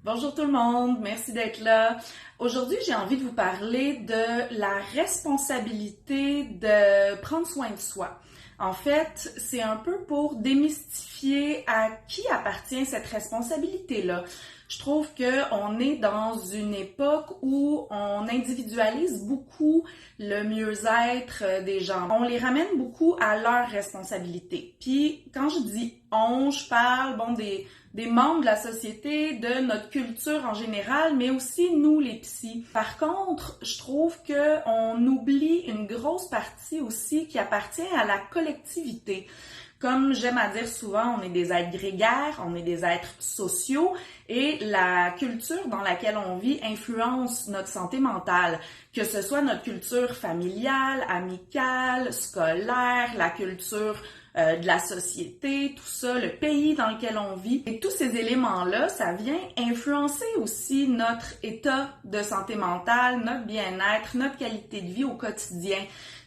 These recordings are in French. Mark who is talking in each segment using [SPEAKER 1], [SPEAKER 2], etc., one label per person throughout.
[SPEAKER 1] Bonjour tout le monde, merci d'être là. Aujourd'hui, j'ai envie de vous parler de la responsabilité de prendre soin de soi. En fait, c'est un peu pour démystifier à qui appartient cette responsabilité-là. Je trouve qu'on est dans une époque où on individualise beaucoup le mieux-être des gens. On les ramène beaucoup à leur responsabilité. Puis, quand je dis on, je parle, des membres de la société, de notre culture en général, mais aussi nous, les psys. Par contre, je trouve qu'on oublie une grosse partie aussi qui appartient à la collectivité. Comme j'aime à dire souvent, on est des êtres grégaires, on est des êtres sociaux et la culture dans laquelle on vit influence notre santé mentale, que ce soit notre culture familiale, amicale, scolaire, la culture de la société, tout ça, le pays dans lequel on vit. Et tous ces éléments-là, ça vient influencer aussi notre état de santé mentale, notre bien-être, notre qualité de vie au quotidien.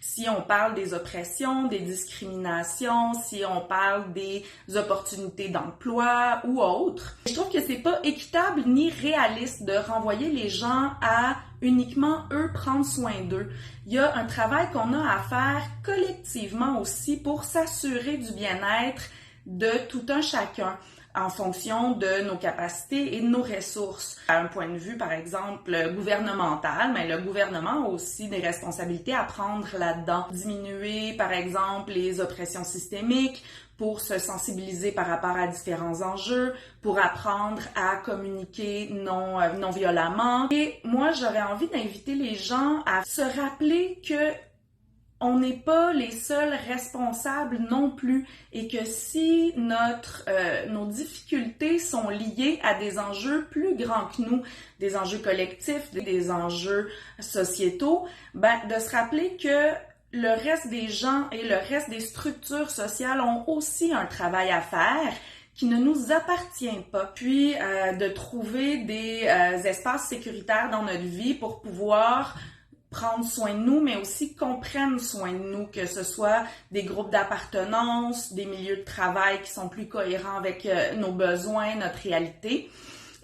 [SPEAKER 1] Si on parle des oppressions, des discriminations, si on parle des opportunités d'emploi ou autres. Je trouve que c'est pas équitable ni réaliste de renvoyer les gens à uniquement eux prendre soin d'eux. Il y a un travail qu'on a à faire collectivement aussi pour s'assurer du bien-être de tout un chacun en fonction de nos capacités et de nos ressources. À un point de vue, par exemple, gouvernemental, mais le gouvernement a aussi des responsabilités à prendre là-dedans. Diminuer, par exemple, les oppressions systémiques pour se sensibiliser par rapport à différents enjeux, pour apprendre à communiquer non violemment. Et moi, j'aurais envie d'inviter les gens à se rappeler que on n'est pas les seuls responsables non plus et que si nos difficultés sont liées à des enjeux plus grands que nous, des enjeux collectifs, des enjeux sociétaux, de se rappeler que le reste des gens et le reste des structures sociales ont aussi un travail à faire qui ne nous appartient pas. Puis de trouver des espaces sécuritaires dans notre vie pour pouvoir prendre soin de nous, mais aussi qu'on prenne soin de nous, que ce soit des groupes d'appartenance, des milieux de travail qui sont plus cohérents avec nos besoins, notre réalité,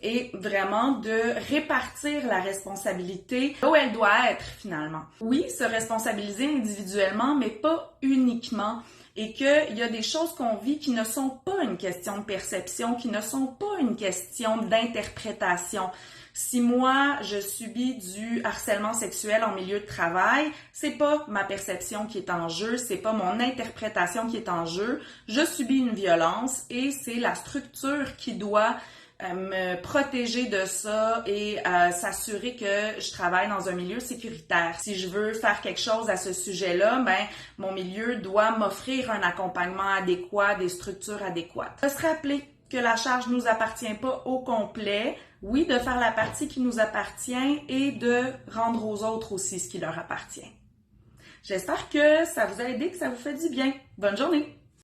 [SPEAKER 1] et vraiment de répartir la responsabilité là où elle doit être finalement. Oui, se responsabiliser individuellement, mais pas uniquement, et qu'il y a des choses qu'on vit qui ne sont pas une question de perception, qui ne sont pas une question d'interprétation. Si moi, je subis du harcèlement sexuel en milieu de travail, c'est pas ma perception qui est en jeu, c'est pas mon interprétation qui est en jeu. Je subis une violence et c'est la structure qui doit me protéger de ça et s'assurer que je travaille dans un milieu sécuritaire. Si je veux faire quelque chose à ce sujet-là, mon milieu doit m'offrir un accompagnement adéquat, des structures adéquates. De se rappeler que la charge nous appartient pas au complet, oui, de faire la partie qui nous appartient et de rendre aux autres aussi ce qui leur appartient. J'espère que ça vous a aidé, que ça vous fait du bien. Bonne journée!